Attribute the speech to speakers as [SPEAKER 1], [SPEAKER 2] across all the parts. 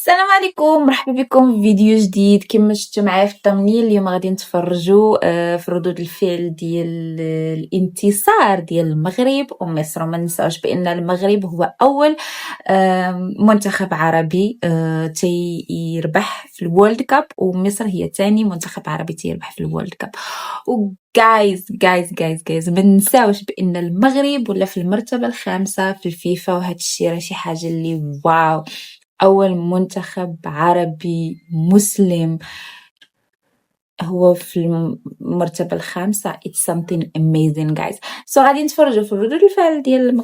[SPEAKER 1] السلام عليكم، مرحبا بكم في فيديو جديد. كما شفتوا معايا في التمنيل اليوم غادي نتفرجوا في ردود الفعل ديال الانتصار ديال المغرب ومصر. وما ننساوش بان المغرب هو اول منتخب عربي تيربح في الورلد كاب، ومصر هي ثاني منتخب عربي تيربح في الورلد كاب. جايز ما ننساوش بان المغرب ولا في المرتبه الخامسه في الفيفا، وهذا الشيء راه شي حاجه اللي واو. أول منتخب عربي مسلم هو في المرتبة الخامسة. It's something amazing guys. So غادي نتفرجوا في ردود الفعل ديال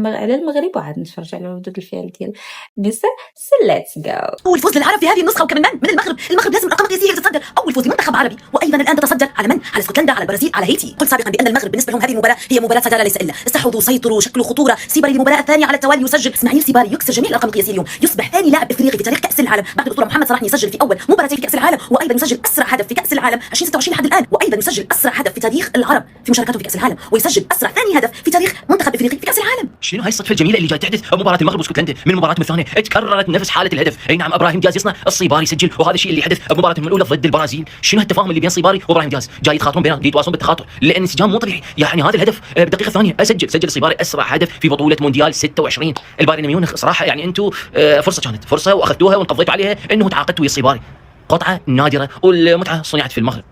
[SPEAKER 1] على المغرب، وعاد نتفرجوا على ردود الفعل ديال مصر. So let's go.
[SPEAKER 2] أول فوز للعرب في هذه النسخة، وكمان من المغرب لازم الأرقام القياسية تتصدر. أول فوز لمنتخب عربي، وأيضا الآن تتصدر على من؟ على اسكتلندا، على البرازيل، على هايتي. قلت سابقا بأن المغرب بالنسبة لهم هذه المباراة هي مباراة سجال ليس إلا. استحوذوا، سيطروا، شكلوا خطورة. سيباري للمباراة الثانية على التوالي يسجل. اسماعيل سيباري يكسر جميع الأرقام القياسية اليوم، يصبح ثاني لاعب إفريقي في تاريخ كأس العالم بعد الأسطورة محمد صلاح. يسجل في أول مباراتين في كأس العالم، وأيضا يسجل أسرع هدف في كأس العالم 2026 لحد الآن، وأيضا يسجل أسرع هدف في تاريخ العرب في مشاركاته في كأس العالم، ويسجل أسرع ثاني هدف في تاريخ منتخب إفريقي في كأس العالم.
[SPEAKER 3] شنو هاي الصدفة الجميلة اللي جاي تحدث مباراة المغرب واسكتلندا؟ من مباراة الثانية تكررت نفس حالة الهدف. أي نعم، إبراهيم دياز يصنع، الصيباري يسجل، وهذا الشيء اللي حدث بمباراتهم الأولى ضد البرازيل. شنو هالتفاهم اللي بين صيباري وإبراهيم دياز؟ جاي يتخاطرون بينهم، يتواصلون بالتخاطر، لأن انسجام مو طبيعي. يعني هذا الهدف بالدقيقة الثانية سجل صيباري أسرع هدف في بطولة مونديال 26. البايرن ميونخ صراحة يعني أنتم فرصة كانت فرصة وأخذتوها وانقضيتوا عليها، إنه تعاقدتوا ويا الصيباري. قطعة نادرة، والمتعة صنعت في المغرب.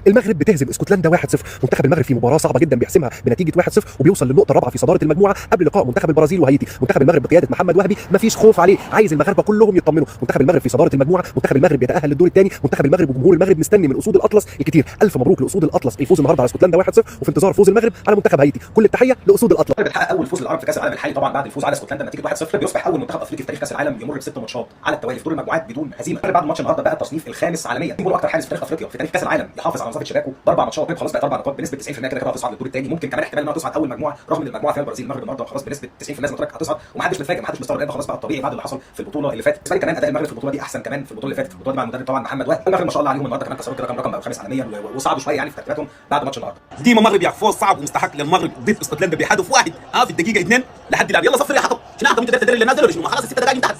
[SPEAKER 4] المغرب بتهزم اسكتلندا 1-0. منتخب المغرب في مباراه صعبه جدا بيحسمها بنتيجه 1-0 وبيوصل للنقطه الرابعه في صداره المجموعه قبل لقاء منتخب البرازيل وهايتي. منتخب المغرب بقياده محمد وهبي مفيش خوف عليه، عايز المغاربه كلهم يطمنوا. منتخب المغرب في صداره المجموعه، منتخب المغرب يتاهل للدور الثاني. منتخب المغرب وجمهور المغرب مستني من اسود الاطلس الكتير. الف مبروك لاسود الاطلس الفوز النهارده على اسكتلندا 1-0، وفي انتظار فوز المغرب على منتخب هايتي. كل التحيه لاسود الاطلس.
[SPEAKER 5] بتحقق اول فوز للعرب في كاس العالم الحالي طبعا بعد الفوز على اسكتلندا بنتيجه 1-0. بيصبح اول منتخب افريقي في تاريخ كاس العالم يمر ب6 ماتشات على التوالي في دور المجموعات بدون هزيمه. بعد ماتش النهارده بقى التصنيف الخامس عالميا، بيقولوا اكتر حارس في تاريخ افريقيا في تاريخ كاس العالم يحافظ على نظافه شباكه باربع ماتشات. خلاص بقت 4 نقاط بنسبه 90% كده هتصعد للدور الثاني. ممكن كمان احتمال انها تصعد اول مجموعه، رغم ان المجموعه فيها البرازيل. المغرب النهارده خلاص بنسبه 90% زي ما قلت لك هتصعد، ومحدش متفاجئ، محدش مستغرب. خلاص بقى الطبيعي بعد اللي حصل في البطوله اللي فاتت. بالنسبه لي كمان اداء المغرب في البطوله دي احسن كمان في البطوله اللي فاتت. في البطوله دي مع المدرب طبعا محمد وهبي. المغرب ما شاء الله عليهم النهارده كمان كسروا كده رقم بقى خامس عالميا، وصعدوا شويه يعني في ترتيباتهم بعد ماتش النهارده.
[SPEAKER 6] ديما مغرب يا فوز صعب ومستحق للمغرب ضد اسكتلندا بهدف واحد في الدقيقه 2 لحد الان. يلا صفر يا حطب. شنو حطب؟ انت تدري اللي نازل ولا شنو؟ خلاص 6 دقائق انتهت.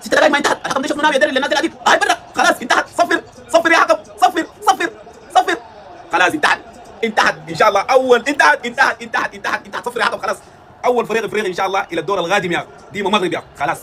[SPEAKER 6] 6 دقائق ما انتهت. الحكم ده شفنا يدري اللي نازل هذيك هاي برا. خلاص انتهت. صفر يا حطب. صفر خلاص انتهت ان شاء الله. اول انتهت صفر يا حطب. خلاص اول فريق افريقي ان شاء الله الى الدور القادم يا ديما مغرب يا خلاص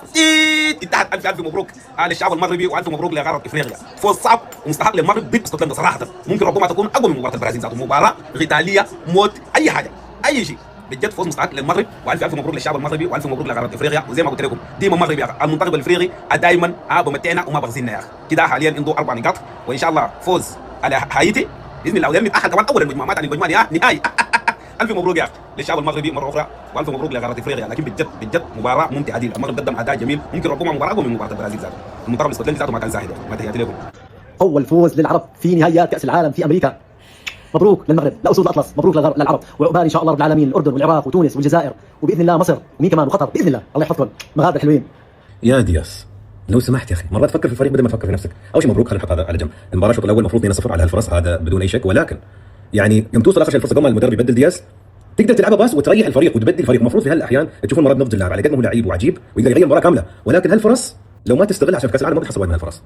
[SPEAKER 6] انتهت. الف مبروك على الشعب المغربي، والف مبروك لقاره افريقيا. فوز صعب ومستحق للمغرب ضد اسكتلندا صراحه. ممكن ربما تكون اقوى من مباراه البرازيل ذاته، مباراه قتاليه موت اي حاجه اي شيء. بجد فوز مستحق للمغرب، والف مبروك للشعب المغربي، والف مبروك لقاره افريقيا. وزي ما قلت لكم ديما مغرب يا المنتخب الافريقي دائما بمتعنا وما بغزلنا يا اخي. كده حاليا عنده 4 نقاط، وان شاء الله فوز على هايتي باذن الله، ودائما نتاهل كمان اول المجموعه، ما تعني المجموعه نهائي. الف مبروك يا للشعب المغربي مره اخرى، والف مبروك لقاره افريقيا. لكن بجد مباراه ممتعه دي. المغرب قدم اداء جميل، ممكن ربما مباراه اقوى من مباراه البرازيل ذاته. المنتخب الاسكتلندي ذاته ما كان ساهل. ما تحياتي لكم.
[SPEAKER 7] اول فوز للعرب في نهائيات كاس العالم في امريكا. مبروك للمغرب، لاسود الاطلس، مبروك للعرب، وعقبال ان شاء الله رب العالمين الاردن والعراق وتونس والجزائر، وباذن الله مصر ومين كمان وقطر باذن الله. الله يحفظكم مغاربه الحلوين.
[SPEAKER 8] يا دياس لو سمحت يا اخي مرات تفكر في الفريق بدل ما تفكر في نفسك. اول شيء مبروك، خلينا نحط هذا على جنب. المباراه الشوط الاول المفروض 2-0 على هالفرص، هذا بدون اي شك، ولكن يعني يوم توصل اخر شيء الفرصه قبل ما المدرب يبدل دياس تقدر تلعبها بس وتريح الفريق وتبدل الفريق. المفروض في هالاحيان تشوفون مرات نضج اللاعب على قد ما هو لعيب وعجيب ويقدر يغير المباراه كامله، ولكن هالفرص لو ما تستغلها عشان في كاس العالم ما بتحصل من هالفرص.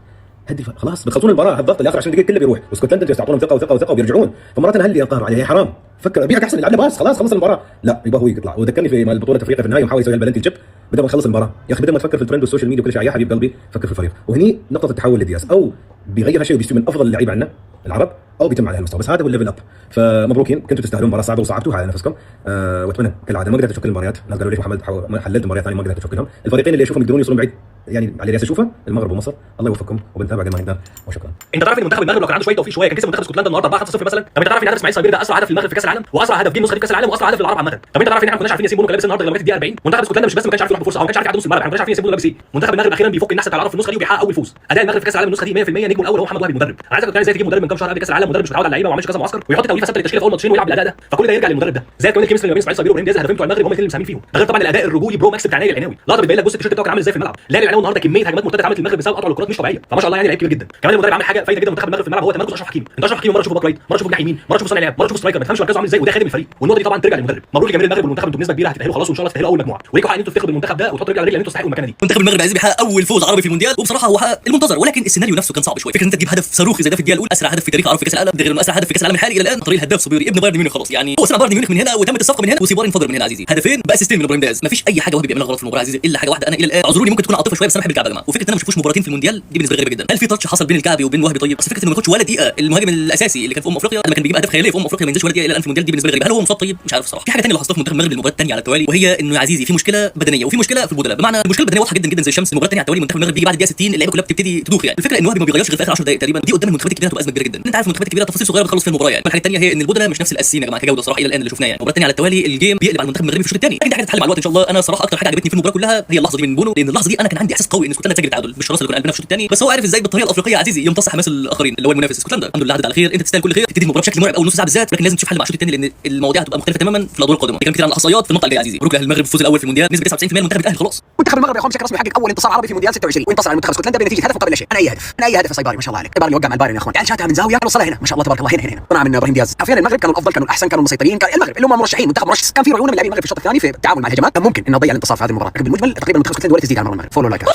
[SPEAKER 8] هدي خلاص بتخلصون المباراه، هالضغط اللي اخر 20 دقيقه كله بيروح، واسكتلندا انتوا تعطونهم ثقه وبيرجعون. فمرات هل اللي القهر عليه حرام. فكر بيعك احسن يلعب بس خلاص خلص المباراه. لا يبغى هو يطلع. وذكرني في البطوله افريقيا في النهايه وحاول يسوي البلنتي الجب بدل ما يخلص المباراه. يا اخي بدل ما تفكر في الترند والسوشيال ميديا وكل شيء يا حبيب قلبي فكر في الفريق. وهني نقطه التحول لدياس، او بيغير هالشيء وبيستوي من افضل اللعيبه عندنا العرب، او بيتم على هالمستوى. بس هذا هو الليفل اب. فمبروكين، كنتوا تستاهلون مباراه صعبه وصعبتوها على نفسكم. واتمنى كالعاده ما قدرت اشوف كل المباريات. الناس قالوا لي محمد حللت مباريات ثانيه ما قدرت اشوف كلهم. الفريقين اللي اشوفهم يقدرون يوصلون بعيد يعني على رياس اشوفه المغرب ومصر. الله يوفقكم وبنتابع قد ما نقدر وشكرا.
[SPEAKER 3] انت تعرف ان منتخب المغرب لو كان عنده شويه توفيق شويه كان كسب منتخب اسكتلندا النهارده 4-0 مثلا. طب انت تعرف ان هدف اسماعيل صابري ده اسرع هدف في المغرب في كاس العالم، واسرع هدف جه نسخه في كاس العالم، واسرع هدف للعرب عامه. طب انت تعرف ان احنا ما كناش عارفين ياسين بونو كان لابس النهارده لغايه الدقيقه 40. منتخب اسكتلندا مش بس ما كانش عارف يلعب بفرصه، هو ما كانش عارف يعدي نص الملعب. احنا ما كناش عارفين ياسين بونو لابس ايه. منتخب المغرب اخيرا بيفك النحس بتاع العرب في النسخه دي وبيحقق اول فوز. اداء المغرب في كاس العالم النسخه دي 100%. نجمه الاول هو محمد وهبي المدرب. انا عايزك كان ازاي تجيب مدرب من كام شهر قبل كاس العالم، مدرب مش متعود على اللعيبه وما عملش كذا معسكر ويحط توليفه ثابته للتشكيله في اول ماتشين ويلعب بالاداء ده. فكل ده يرجع للمدرب ده. زي كمان الكيمستري ما بين اسماعيل صابري وابراهيم دياز، هدفين بتوع المغرب هم اللي مساهمين فيهم. ده غير طبعا الاداء الرجولي برو ماكس بتاع نايل العناوي. لقطه بتبين لك بص التيشيرت بتاعه كان عامل ازاي في الملعب. نايل العناوي شافوا النهارده كميه هجمات مرتده اتعملت المغرب بسبب قطع الكرات مش طبيعيه، فما شاء الله يعني لعيب كبير جدا. كمان المدرب عامل حاجه فايده جدا منتخب المغرب في الملعب، هو تمركز اشرف حكيمي. انت اشرف حكيمي مره تشوفه باك رايت، مره تشوفه جناح يمين، مره تشوفه صانع لعب، مره تشوفه سترايكر، ما تفهمش مركزه عامل ازاي، وده خادم الفريق. والنقطه دي طبعا ترجع للمدرب. مبروك لجماهير المغرب والمنتخب، انتوا بنسبه كبيره هتتاهلوا خلاص، وان شاء الله تتاهلوا اول مجموعه، وليكوا حق ان انتوا تفتخروا بالمنتخب ده وتحطوا رجل على رجل ان انتوا تستحقوا المكانه دي.
[SPEAKER 2] منتخب المغرب عايز بيحقق اول فوز عربي في المونديال، وبصراحه هو حقق المنتظر، ولكن السيناريو نفسه كان صعب شويه. فكره انت تجيب هدف صاروخي زي ده في الدقيقه الاولى، اسرع هدف في تاريخ عرب في كاس العالم، ده غير انه اسرع هدف في كاس العالم الحالي الى الان، طريق الهداف صبيري ابن بايرن ميونخ خلاص. يعني هو سمع بايرن ميونخ من هنا وتمت الصفقه من هنا، وسيبار انفجر من هنا عزيزي. هدفين باسيستين من ابراهيم دياز، مفيش اي حاجه وهبي بيعملها غلط في المباراه عزيزي الا حاجه واحده. انا الى الان اعذروني ممكن تكون عاطفه شويه، بس انا بحب الكعب يا جماعه. وفكره ان انا ما اشوفش مباراتين في المونديال دي بالنسبه لي غريبه جدا. هل في تاتش حصل بين الكعبي وبين وهبي؟ طيب بس فكره انه ما ياخدش ولا دقيقه المهاجم الاساسي اللي كان في افريقيا لما كان بيجيب اهداف خياليه في افريقيا ما ينزلش ولا دقيقه الى الان في المونديال دي بالنسبه لي غريبه. هل هو مصاب؟ طيب مش عارف الصراحه. في حاجه ثانيه لاحظتها في منتخب المغرب المباراه الثانيه على التوالي، وهي انه يا عزيزي في مشكله بدنيه وفي مشكله في البدلاء. بمعنى المشكله البدنيه واضحه جدا جدا زي الشمس. المباراه الثانيه على التوالي منتخب المغرب بيجي بعد الدقيقه 60 اللعيبه كلها بتبتدي تدوخ. يعني الفكره ان وهبي ما بيغيرش غير في اخر 10 دقائق تقريبا، دي قدام المنتخبات الكبيره تبقى ازمه كبيره جدا. انت عارف المنتخبات الكبيره تفاصيل صغيره بتخلص في المباراه يعني. الحاجه الثانيه هي ان البدلاء مش نفس الاساسيين يا جماعه كجوده صراحه الى الان اللي شفناه. يعني المباراه الثانيه على التوالي الجيم بيقلب على المنتخب المغربي في الشوط الثاني، لكن دي حاجه تتحل مع الوقت ان شاء الله. انا صراحه اكتر حاجه عجبتني في المباراه كلها هي اللحظه دي من بونو، لان اللحظه دي انا كان عندي احساس قوي ان اسكتلندا تسجل التعادل بالشراسه اللي كنا قلبنا في الشوط الثاني، بس هو عارف ازاي بالطريقه الافريقيه عزيزي يمتص حماس الاخرين اللي هو المنافس اسكتلندا. الحمد لله عدت على خير، انت تستاهل كل خير، تبتدي المباراه بشكل مرعب اول نص ساعه بالذات، لكن لازم تشوف حل مع الشوط الثاني لان المواضيع هتبقى مختلفه تماما في الادوار القادمه. كلام كتير عن الاحصائيات في النقطه الجايه عزيزي. مبروك لاهل المغرب بالفوز الاول في المونديال نسبه 99% المنتخب الاهلي خلاص. منتخب المغرب يا اخوان بشكل رسمي حقق اول انتصار عربي في مونديال 26 وانتصر على منتخب اسكتلندا بنتيجه هدف مقابل لا شيء. انا اي هدف، انا اي هدف يا صيباري ما شاء الله عليك. ايباري وقع مع البايرن يا اخوان، يعني شاتها من زاويه وصلها هنا ما شاء الله تبارك الله. هنا صنع من ابراهيم دياز. عارفين المغرب كانوا الافضل، كانوا الاحسن، كانوا المسيطرين، كان المغرب اللي هم مرشحين منتخب مرشح. كان في رعونه من لاعبين المغرب في الشوط الثاني في التعامل مع الهجمات، كان ممكن انه يضيع الانتصار في هذه المباراه، لكن بالمجمل تقريبا منتخب اسكتلندا ولا تسديد على المغرب. فولو لايك مصر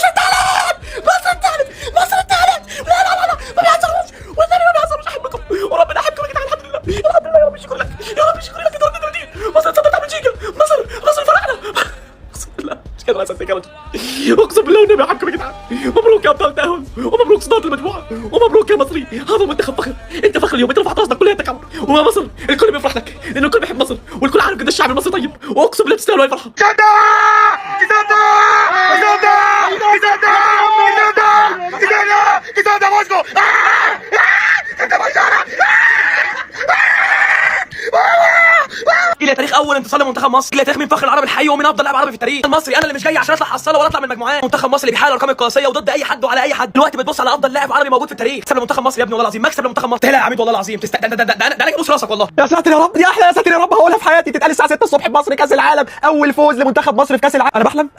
[SPEAKER 2] الثالث لا ما بيحصلوش والثاني ما بيحصلوش. احبكم وربنا احبكم يا جدعان. الحمد لله يا رب شكرا لك يا رب شكرا لك. 32 مصر تصدق تعمل جيجا. مصر فرحنا اقسم بالله مش قادر اصدق يا رجل، اقسم بالله والنبي احبكم يا جدعان. مبروك يا ابطال تاهل، ومبروك صداره المجموعه، ومبروك يا مصري. هذا منتخب فخر، انت فخر اليوم، انت رفعت راسك كلها تكبر. ويا مصر الكل بيفرح لك لانه الكل بيحب مصر والكل عارف قد الشعب المصري طيب، واقسم بالله تستاهلوا هاي الفرحه. الى تاريخ اول انتصار لمنتخب مصر، الى تاريخ من فخر العرب الحي ومن افضل لاعب عربي في التاريخ المصري. انا اللي مش جاي عشان اطلع حصاله ولا اطلع من المجموعات. منتخب مصر اللي بيحقق الارقام القياسيه وضد اي حد وعلى اي حد. دلوقتي بتبص على افضل لاعب عربي موجود في التاريخ. مكسب لمنتخب مصر يا ابني والله العظيم، مكسب لمنتخب مصر. تهلا يا عميد والله العظيم ده انا جبوس راسك والله. يا ساتر يا رب، دي احلى يا ساتر يا رب هقولها في حياتي، تتقال الساعه 6 الصبح بمصر كاس العالم، اول فوز لمنتخب مصر في كاس العالم. انا بحلم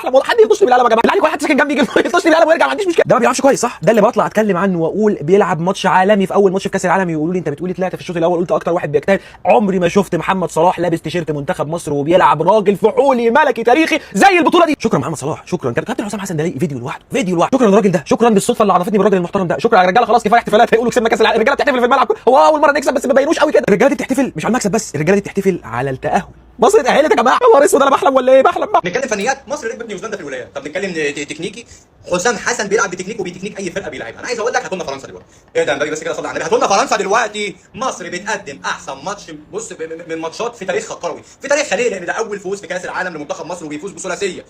[SPEAKER 2] والله حد يخش بالعالم يا جماعه. بالله حد ساكن جنبي يجي يخش بالعالم ويرجع ما عنديش مشكله. ده ما بيلعبش كويس صح؟ ده اللي بطلع اتكلم عنه واقول بيلعب ماتش عالمي في اول ماتش في كاس العالم، يقولوا لي انت بتقولي طلعت في الشوط الاول قلت اكتر واحد بيجتهد. عمري ما شفت محمد صلاح لابس تيشيرت منتخب مصر وبيلعب راجل فحولي ملكي تاريخي زي البطوله دي. شكرا محمد صلاح، شكرا كابتن حسام حسن. ده ليه فيديو لوحده شكرا للراجل ده، شكرا بالصدفه اللي عرفتني بالراجل المحترم ده. شكرا يا رجاله، خلاص كفايه احتفالات، هيقولوا كسبنا كاس العالم. الرجاله بتحتفل في الملعب، هو اول مره نكسب بس ما بينوش قوي كده. الرجاله دي بتحتفل مش على المكسب بس، الرجاله دي بتحتفل على التاهل. مصر اتاهلت يا جماعه. يا نهار اسود انا بحلم ولا ايه؟ بحلم.
[SPEAKER 9] نتكلم فنيات، مصر ركبت نيوزيلندا في الولايات. طب نتكلم تكنيكي، حسام حسن بيلعب بتكنيك وبتكنيك اي فرقه بيلعبها. انا عايز اقول لك هاتوا لنا فرنسا دلوقتي. ايه ده بس كده صلي على النبي، هاتوا لنا فرنسا دلوقتي. مصر بتقدم احسن ماتش بص من ماتشات في تاريخها الكروي، في تاريخها. ليه؟ لان ده اول فوز في كاس العالم لمنتخب مصر وبيفوز بثلاثيه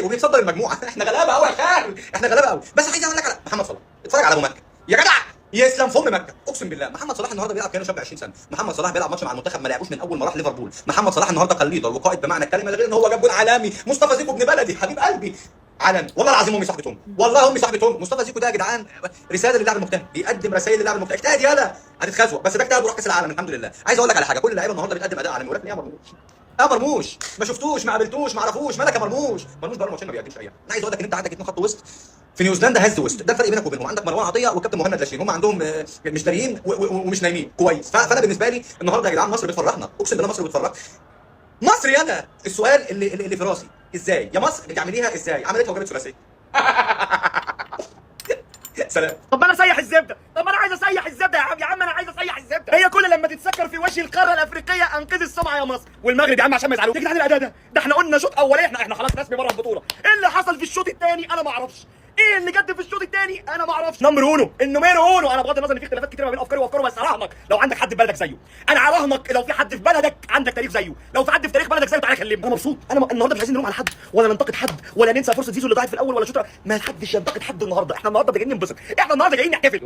[SPEAKER 9] وبيتصدر المجموعه. احنا غلابه قوي يا خال، احنا غلابه قوي. بس عايز اقول لك على محمد صلاح، اتفرج على ابو مكه يا جدع، يسلم فم مكه. اقسم بالله محمد صلاح النهارده بيلعب كانه شاب 20 سنه. محمد صلاح بيلعب ماتش مع المنتخب ما لعبوش من اول ما راح ليفربول. محمد صلاح النهارده كان ليدر وقائد بمعنى الكلمه، غير ان هو جاب جول عالمي. مصطفى زيكو ابن بلدي حبيب قلبي عالمي والله العظيم. امي صاحبتهم والله، امي صاحبتهم. مصطفى زيكو ده يا جدعان رساله للاعب المجتهد، بيقدم رسائل للاعب المجتهد. اجتهد يالا هتتخزوق، بس ده اجتهد وراح كاس العالم الحمد لله. عايز اقول لك على حاجه، كل اللعيبه النهارده بتقدم اداء عالمي، ولكن يا مرموش ما شفتوش ما قابلتوش ما عرفوش. مالك يا مرموش بقى ماتشين ما بيقدمش اي حاجه. انا عايز اقول لك ان انت عندك اتنين خط وسط في نيوزيلندا هز وسط، ده الفرق بينك وبينهم. عندك مروان عطيه والكابتن مهند لاشين، هم عندهم مش داريين ومش نايمين كويس. فانا بالنسبه لي النهارده يا جدعان مصر بتفرحنا، اقسم بالله مصر بتفرح. مصر يانا السؤال اللي في راسي، ازاي يا مصر بتعمليها؟ ازاي عملتها وجابت ثلاثيه؟ سلام.
[SPEAKER 10] طب انا اسيح الزبده، طب انا عايز اسيح الزبده يا عم انا عايز اسيح الزبده. هي كل لما تتسكر في وجه القاره الافريقيه انقذ السمعه يا مصر والمغرب يا عم عشان ما يزعلوش. يا جدعان الاداء ده احنا قلنا شوط اولاني احنا خلاص رسمي بره البطوله. ايه اللي حصل في الشوط الثاني انا ما اعرفش. ايه اللي جد في الشوط الثاني انا ما اعرفش. نمبر اونو النميرو اونو. انا بغض النظر ان في اختلافات كتير ما بين افكاري وافكاره، بس اراهنك لو عندك حد في بلدك زيه، انا اراهنك لو في حد في بلدك عندك تاريخ زيه، لو في حد في تاريخ بلدك زيه تعالى كلمني. انا مبسوط. انا النهارده مش عايزين نلوم على حد ولا ننتقد حد ولا ننسى فرصه زيزو اللي ضاعت في الاول ولا شوطه. ما حدش ينتقد حد النهارده. احنا النهارده جايين ننبسط، احنا النهارده جايين نحتفل.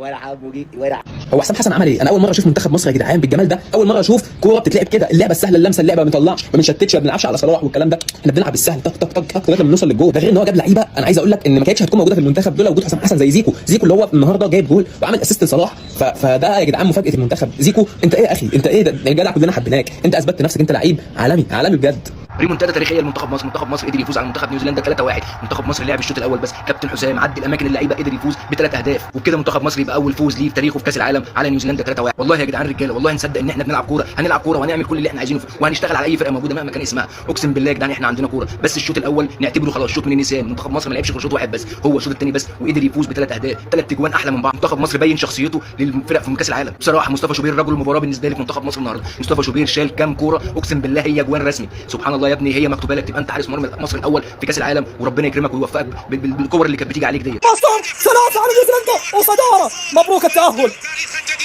[SPEAKER 2] هو حسام حسن عمل ايه؟ انا اول مره اشوف منتخب مصر يا جدعان بالجمال ده، اول مره اشوف كوره بتتلعب كده، اللعبه السهله اللمسه، اللعبه ما بنطلعش ما بنشتتش ما بنلعبش على صلاح والكلام ده، احنا بنلعب بالسهل طق طق طق طق لغايه ما نوصل للجول. ده غير ان هو جاب لعيبه انا عايز اقول لك ان ما كانتش هتكون موجوده في المنتخب دول وجود حسام حسن زي زيكو اللي هو النهارده جايب جول وعامل اسيست لصلاح. فده يا جدعان مفاجاه المنتخب. زيكو انت ايه يا اخي؟ انت ايه ده يا جدع؟ كلنا حبيناك، انت اثبتت نفسك، انت لعيب عالمي بجد.
[SPEAKER 3] ريمونتادا تاريخيه لمنتخب مصر. منتخب مصر قدر يفوز على منتخب نيوزيلندا 3-1. منتخب مصر لعب الشوط الاول بس، كابتن حسام عدل اماكن اللعيبه قدر يفوز ب3 اهداف، وبكده منتخب مصر يبقى اول فوز ليه في تاريخه في كاس العالم على نيوزيلندا 3-1. والله يا جدعان رجاله، والله نصدق ان احنا بنلعب كوره، هنلعب كوره وهنعمل كل اللي احنا عايزينه وهنشتغل على اي فرقه موجوده مهما كان اسمها. اقسم بالله يا جدعان احنا عندنا كوره، بس الشوط الاول نعتبره خلاص شوط من النسيان. منتخب مصر ما لعبش غير شوط واحد بس، هو الشوط الثاني بس، وقدر يفوز ب3 اهداف، 3 اجوان احلى من بعض. منتخب مصر بين شخصيته للفرق في كاس العالم. بصراحه مصطفى شوبير رجل المباراه بالنسبه لي في منتخب مصر النهارده. مصطفى شوبير شال كام كوره اقسم بالله هي اجوان رسمي. سبحان الله يا ابني، هي مكتوبه لك تبقى انت حارس مرمى مصر الاول في كاس العالم، وربنا يكرمك ويوفقك بالكور اللي كانت بتيجي عليك ديت.
[SPEAKER 10] مصر 3 على نيوزيلندا وصداره. مبروك التاهل،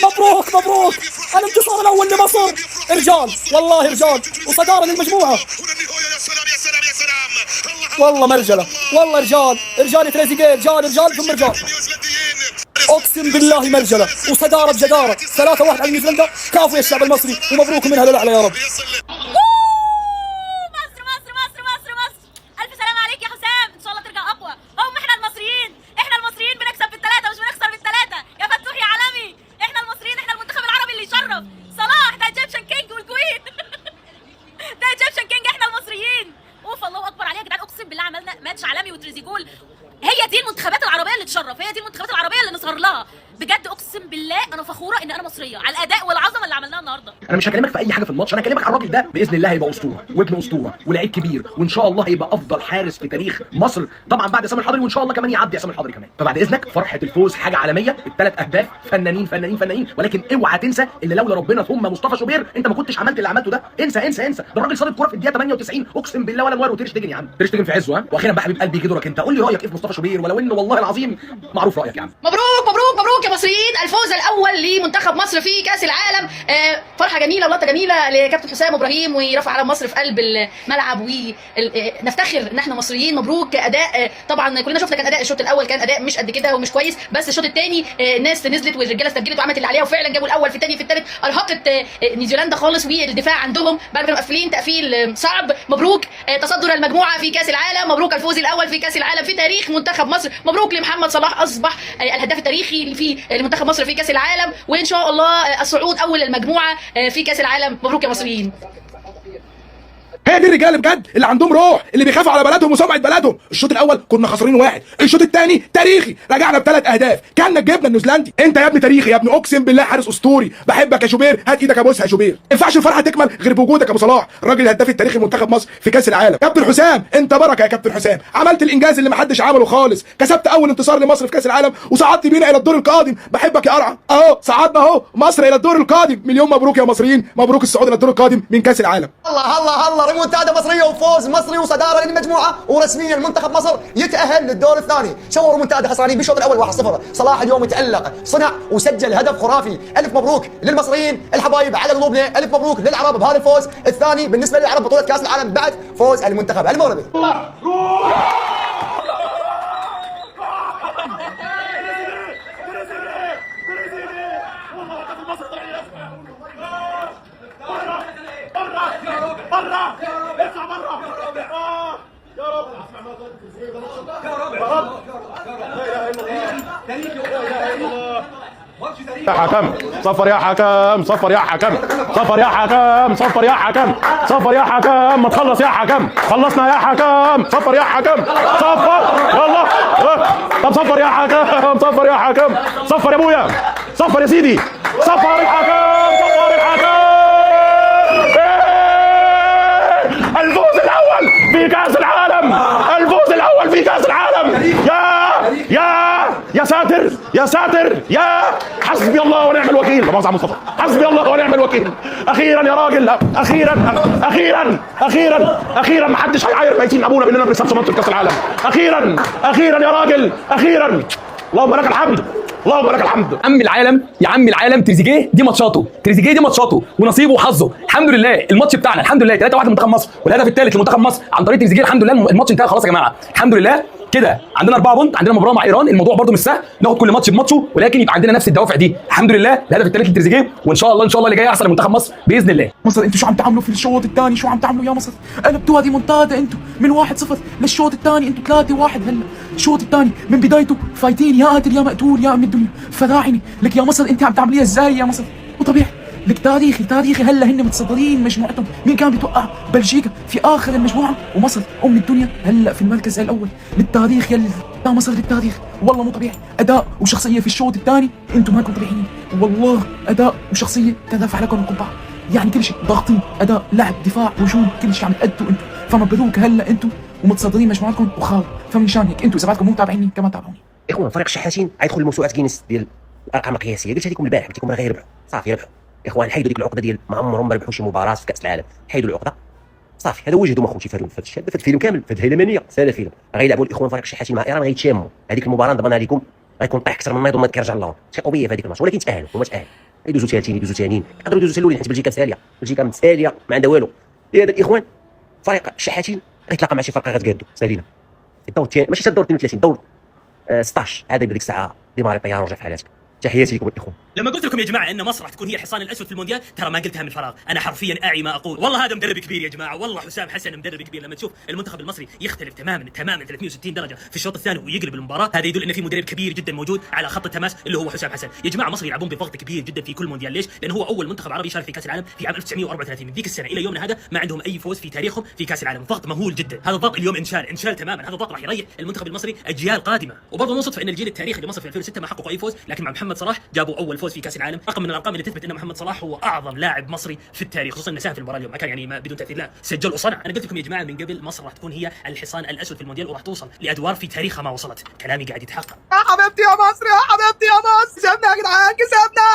[SPEAKER 10] مبروك الانتصار الاول لمصر. رجال والله رجال، وصداره للمجموعه. والله مرجله، والله رجال تريزيجيه، رجال ثم رجال. اقسم بالله مرجله وصداره بجداره. 3-1 على نيوزيلندا. كافو يا الشعب المصري ومبروك منها للاعلى يا رب.
[SPEAKER 2] هي دي المنتخبات العربيه اللي تشرف، هي دي المنتخبات العربيه اللي نصغر لها بجد. اقسم بالله انا فخوره ان انا مصريه على الاداء والعظمه اللي عملناها النهارده.
[SPEAKER 10] انا مش هكلمك في اي حاجه في الماتش، انا هكلمك على الراجل ده باذن الله هيبقى اسطوره وابن اسطوره ولاعيب كبير، وان شاء الله هيبقى افضل حارس في تاريخ مصر طبعا بعد عصام الحضري، وان شاء الله كمان يعدي عصام الحضري كمان. فبعد اذنك فرحه الفوز حاجه عالميه، ال3 اهداف فنانين، ولكن اوعى تنسى اللي لولا ربنا ثم مصطفى شوبير انت ما كنتش عملت اللي عملته ده. انسى ده الراجل صاد الكوره في الدقيقه 98 اقسم بالله ولا نوار. وتير شتيجن يا عم، تير شتيجن في عزه. ها واخيرا بقى حبيب قلبي يجي دورك انت، قول لي رايك ايه في مصطفى شوبير، ولو انه والله العظيم معروف رايك يا عم.
[SPEAKER 2] مبروك يا مصريين، الفوز الاول لمنتخب مصر في كاس العالم. فرحه جميله ولقطه جميله لكابتن حسام ابراهيم ورفع علم مصر في قلب الملعب، ونفتخر ان احنا مصريين. مبروك اداء، طبعا كلنا شفنا كان اداء الشوط الاول كان اداء مش قد كده ومش كويس، بس الشوط الثاني الناس نزلت والرجاله استجدت وعملت اللي عليها وفعلا جابوا الاول. في الثاني في الثالث ارهقت نيوزيلندا خالص، والدفاع عندهم بعد كانوا مقفلين تقفيل صعب. مبروك تصدر المجموعه في كاس العالم، مبروك الفوز الاول في كاس العالم في تاريخ منتخب مصر، مبروك لمحمد صلاح اصبح الهداف التاريخي في لمنتخب مصر في كاس العالم، وان شاء الله الصعود اول المجموعه في كاس العالم. مبروك يا مصريين.
[SPEAKER 10] هي دي الرجاله بجد اللي عندهم روح، اللي بيخافوا على بلدهم وسمعه بلدهم. الشوط الاول كنا خسرانين 1، الشوط الثاني تاريخي رجعنا ب3 اهداف، كاننا جبنا النيوزيلندي. انت يا ابني تاريخي يا ابني، اقسم بالله حارس اسطوري، بحبك يا شوبير، هات ايدك ابوسها يا شوبير. ما ينفعش الفرحه تكمل غير بوجودك يا ابو صلاح، الراجل الهداف التاريخي لمنتخب مصر في كاس العالم. كابتن حسام انت بركه يا كابتن حسام، عملت الانجاز اللي ما حدش عمله خالص، كسبت اول انتصار لمصر في كاس العالم وصعدت بينا الى الدور القادم. بحبك يا قرعه، اهو صعدنا اهو مصر الى الدور القادم. مليون مبروك يا مصريين، مبروك الصعود الى الدور القادم من كاس العالم.
[SPEAKER 11] الله ريمونتادا مصريه وفوز مصري وصداره للمجموعه، ورسميا منتخب مصر يتاهل للدور الثاني. شو ريمونتادا خسرانين بالشوط الاول 1-0، صلاح اليوم يتالق، صنع وسجل هدف خرافي. الف مبروك للمصريين الحبايب على قلوبنا، الف مبروك للعرب بهذا الفوز الثاني بالنسبه للعرب بطوله كاس العالم بعد فوز المنتخب المغربي.
[SPEAKER 8] يا حكم صفر، يا حكم صفر، يا حكم صفر، يا حكم صفر، يا حكم صفر، يا حكم ما تخلص يا حكم، خلصنا يا حكم، صفر يا حكم صفر، يلا طب صفر يا حكم، صفر يا حكم، صفر يا ابويا، صفر يا سيدي، صفر الحكم، صفر الحكم. الفوز الاول في كاس العالم، الفوز الاول في كاس العالم. يا ساتر يا ساتر، يا حسبي الله ونعم الوكيل. الله مصطفى، حسبي الله ونعم الوكيل. اخيرا يا راجل، اخيرا ما حدش هيعاير ميتين ابونا باننا بنكسب منطقه كاس العالم. اخيرا يا راجل، اخيرا. اللهم لك الحمد، اللهم لك الحمد.
[SPEAKER 12] يا عم العالم تريزيجيه دي ماتشاته ونصيبه وحظه. الحمد لله الماتش بتاعنا الحمد لله 3-1 لمنتخب مصر، والهدف الثالث لمنتخب مصر عن طريق تريزيجيه. الحمد لله الماتش انتهى خلاص يا جماعه، الحمد لله كده. عندنا 4 بونت، عندنا مباراه مع ايران، الموضوع برده مش سهل ناخد كل ماتش بماتشه، ولكن يبقى عندنا نفس الدوافع دي. الحمد لله الهدف الثالث لتريزيجيه، وان شاء الله اللي جاي احسن لمنتخب مصر باذن الله.
[SPEAKER 10] مصر انتوا شو عم تعملوا في الشوط الثاني؟ شو عم تعملوا يا مصر؟ قلبتوها دي منتدى انتوا من 1-0 للشوط الثاني، انتوا 3-1 هلا. الشوط الثاني من بدايته فايتين يا قاتل يا مقتول يا ام الدنيا فراعنه. لك يا مصر انت عم تعمليها ازاي يا مصر؟ مو طبيعي
[SPEAKER 12] لك تاريخي هلا هن متصدرين مجموعتهم. مين كان بيتوقع؟ بلجيكا في اخر المجموعه، ومصر ام الدنيا هلا في المركز الاول. للتاريخ يا مصر، للتاريخ. والله مو طبيعي، اداء وشخصيه في الشوط الثاني انتم ما كنتوا طبيعيين والله. اداء وشخصيه تدافع لكم القبعه، يعني كل شيء ضاغطين، اداء، لعب، دفاع، هجوم، كل شيء عم تأدوا انتم. فمبروك هلا انتم ومتصدرين مجموعتكم وخاو. فمن شان هيك انتم اذا بعدكم مو متابعيني كمان تابعوني.
[SPEAKER 4] اخوان فريق الشحاتين غيدخل لموسوعه جينيس ديال الارقام القياسيه. قلت لكم البارح، قلت لكم راه غيربحوا صافي، ربحوا اخوان. حيدوا ديك العقده ديال ما عمرهم ما ربحوا شي مباراه في كاس العالم. حيدوا العقده صافي. هذا هو جهدهم اخوتي في هذا الشيء، في الفيلم كامل، في الهيلمانيه سالا فيلم. غيلعبوا الاخوان فريق الشحاتين مع ايران، غيتشاموا. هذيك المباراه نضمنها لكم غيكون طيح اكثر من ما يضمن ما كيرجع للور. ثقوا بيا في هذيك الماتش، ولكن تاهلوا هما تاهلوا. يدوزوا 30 يدوزوا 80 يقدروا يدوزوا الاولين، حيت بلجيكا مساليه، بلجيكا مساليه ما عندها والو. لهذا الاخوان فريق الشحاتين غيتلاقى مع شي فرقه غتقادو سالينا الدور الثاني، ماشي الدور 32، دور 16. هذا يبدا ديك الساعه ديماري طياره ورجع في حالاتك. تحياتي لكم الاخوان.
[SPEAKER 3] لما قلت لكم يا جماعه ان مصر راح تكون هي الحصان الاسود في المونديال، ترى ما قلتها من فراغ، انا حرفيا اعي ما اقول. والله هذا مدرب كبير يا جماعه، والله حسام حسن مدرب كبير. لما تشوف المنتخب المصري يختلف تماما 360 درجه في الشوط الثاني ويقلب المباراه، هذا يدل ان في مدرب كبير جدا موجود على خط التماس اللي هو حسام حسن. يا جماعه مصر يلعبون بضغط كبير جدا في كل مونديال. ليش؟ لان هو اول منتخب عربي يشارك في كاس العالم في عام 1934. من ذيك السنه الى يومنا هذا ما عندهم اي فوز في تاريخهم في كاس العالم. ضغط مهول جدا. هذا الضغط اليوم انشال تماما. هذا الضغط راح يريح المنتخب المصري اجيال قادمه. وبرضه مو صدفه ان الجيل التاريخي لمصر في 2006 ما حققوا اي فوز، لكن مع محمد صلاح جابوا اول فوز في كاس العالم. رقم من الارقام اللي تثبت ان محمد صلاح هو اعظم لاعب مصري في التاريخ، خصوصا انه ساهم في المباراه اليوم، ما كان يعني ما بدون تاثير، لا سجل وصنع. انا قلت لكم يا جماعه من قبل مصر راح تكون هي الحصان الاسود في المونديال، وراح توصل لادوار في تاريخها ما وصلت. كلامي قاعد يتحقق.
[SPEAKER 10] يا حبيبتي يا مصر، يا حبيبتي يا مصر، كسبنا يا جدعان، كسبنا.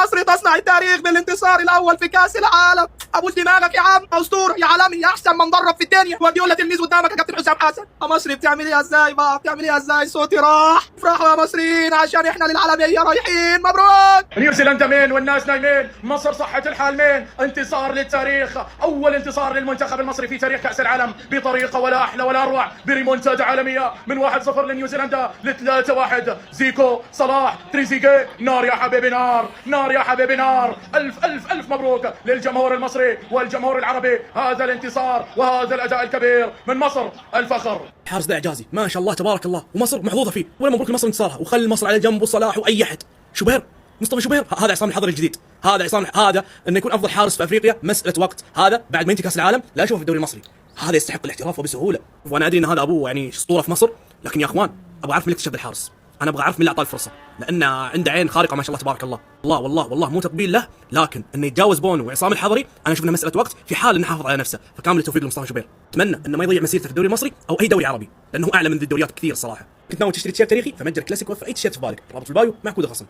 [SPEAKER 10] مصر تصنع التاريخ بالانتصار الاول في كاس العالم. ابوس دماغك يا عم، اسطوره يا عالمي، يا احسن من درب في الدنيا. وديولا تلميذ قدامك يا كابتن حسام حسن. يا مصري بتعمليها ازاي بقى؟ بتعمليها ازاي؟ صوتي راح. افرحوا يا مصريين عشان احنا للعالميه رايحين. مبروك.
[SPEAKER 12] نيوزيلندا مين والناس نايمين، مصر صحة الحال مين. انتصار للتاريخ، اول انتصار للمنتخب المصري في تاريخ كاس العالم بطريقه ولا احلى ولا اروع، بريمونتادا عالميه من 1-0 لنيوزيلندا ل 3-1. زيكو، صلاح، تريزيجيه. نار يا حبيبي، نار نار يا حبيبي، نار. الف الف الف مبروك للجمهور المصري والجمهور العربي. هذا الانتصار وهذا الاداء الكبير من مصر، الفخر.
[SPEAKER 2] حارس ده اعجازي ما شاء الله تبارك الله، ومصر محظوظه فيه. ولا مبروك لمصر انتصارها، وخلي مصر على جنب وصلاح واي احد. شوبير، مصطفى شوبير، هذا عصام الحضري الجديد. هذا عصام، هذا انه يكون افضل حارس في افريقيا مساله وقت. هذا بعد ما ينتهي كاس العالم لا اشوفه في الدوري المصري. هذا يستحق الاحتراف وبسهوله. وانا ادري ان هذا ابوه يعني اسطوره في مصر، لكن يا اخوان ابغى اعرف من اكتشف الحارس. انا ابغى اعرف من اللي اعطاه الفرصه، لان عنده عين خارقه ما شاء الله تبارك الله. والله مو تقبيل له، لكن انه يتجاوز بونو وعصام الحضري انا اشوف انها مساله وقت، في حال انه حافظ على نفسه. فكامل التوفيق لمصطفى شوبير. اتمنى انه ما يضيع مسيرته في الدوري المصري او اي دوري عربي، لانه اعلى من ذي الدوريات كثير الصراحه. كنت ناوي تشتري تيشيرت تاريخي فمتجر كلاسيك، وفر اي تيشيرت في بالك، رابط في البايو مع كود الخصم.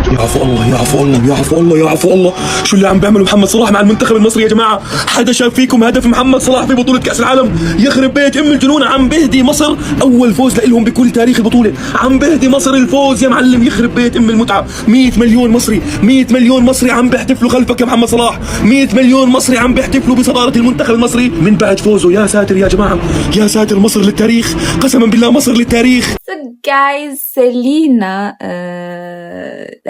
[SPEAKER 12] يا عفو الله، يا عفو الله، يا عفو الله، يا عفو الله. شو اللي عم بيعمله محمد صلاح مع المنتخب المصري يا جماعه؟ حدا شاف فيكم هدف محمد صلاح في بطوله كاس العالم؟ يخرب بيت ام الجنون. عم بهدي مصر اول فوز لهم بكل تاريخ البطوله، عم بهدي مصر الفوز يا معلم. يخرب بيت ام المتعه. 100 مليون مصري، 100 مليون مصري عم بيحتفلوا خلفك يا محمد صلاح. 100 مليون مصري عم بيحتفلوا بصداره المنتخب المصري من بعد فوزه. يا ساتر يا جماعه، يا ساتر. مصر للتاريخ، قسما بالله مصر للتاريخ.
[SPEAKER 1] So guys, سالينا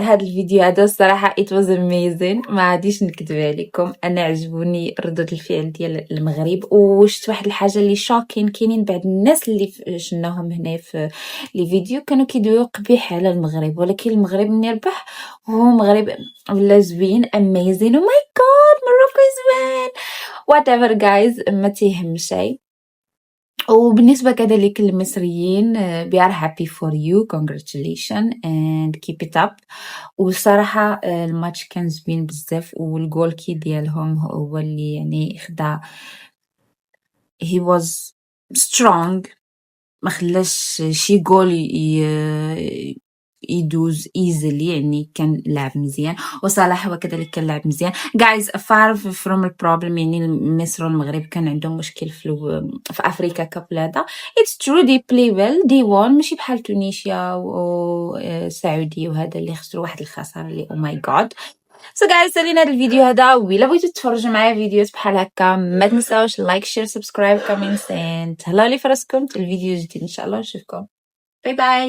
[SPEAKER 1] هذا الفيديو هذا الصراحة it was amazing. ما عاديش نكذب عليكم، أنا عجبوني ردود الفعل ديال المغرب. وشت واحد الحاجة اللي شاكين، كاينين بعض الناس اللي شفناهم هنا في الفيديو كانوا كيدويو قبيح على المغرب، ولكن المغرب من يربح هو مغرب ولا زوين amazing. oh my god Morocco is win whatever guys، ما تيهم شيء. وبالنسبة كذلك للمصريين we are happy for you, congratulations and keep it up. وصراحة الماتش كان زوين بزاف، والجول كي ديالهم هو اللي يعني خدا he was strong، ما خلاش شي جول يدوز easily، يعني كان لاعب مزيان. وصلاح وكذلك كان لاعب مزيان. guys far from the problem، يعني مصر والمغرب كان عندهم مشكل في افريكا كاب هذا. it's true they play well they won، ماشي بحال تونسيا وسعودية وهذا اللي خسروا واحد الخسارة اللي oh my god. so guys سالينا هذا الفيديو هذا، وإلا بغيتو تتفرجوا معايا فيديوز بحال هكا ما تنساوش لايك شير سبسكرايب كومنت، تهلاو لي فراسكم الفيديو جديد ان شاء الله. نشوفكم باي باي.